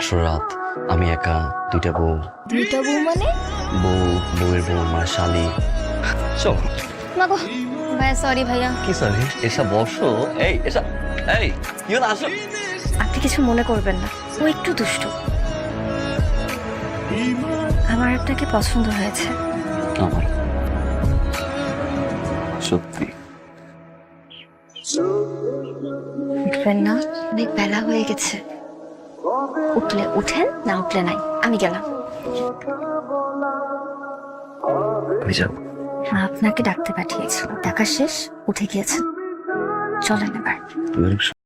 বাসর রাত, আমি একা, দুইটা বউ। দুইটা বউ মানে? বউয়ের বউ মানে শালি। চল। মাগো ভাইয়া, সরি ভাইয়া। কি সরি? এসা বসো। এই কি হলো, আসো। আপনি কিছু মনে করবেন না, ও একটু দুষ্টু। আমার আপনাকে পছন্দ হয়েছে। আমার সত্যি। উঠবেন না? অনেক বেলা হয়ে গেছে। উঠলে উঠেন, না উঠলে নাই, আমি গেলাম। আমি যাবো। আপনাকে ডাকতে পাঠিয়েছিল, ডাকা শেষ, উঠে গিয়েছেন। চলেন এবার। তুমি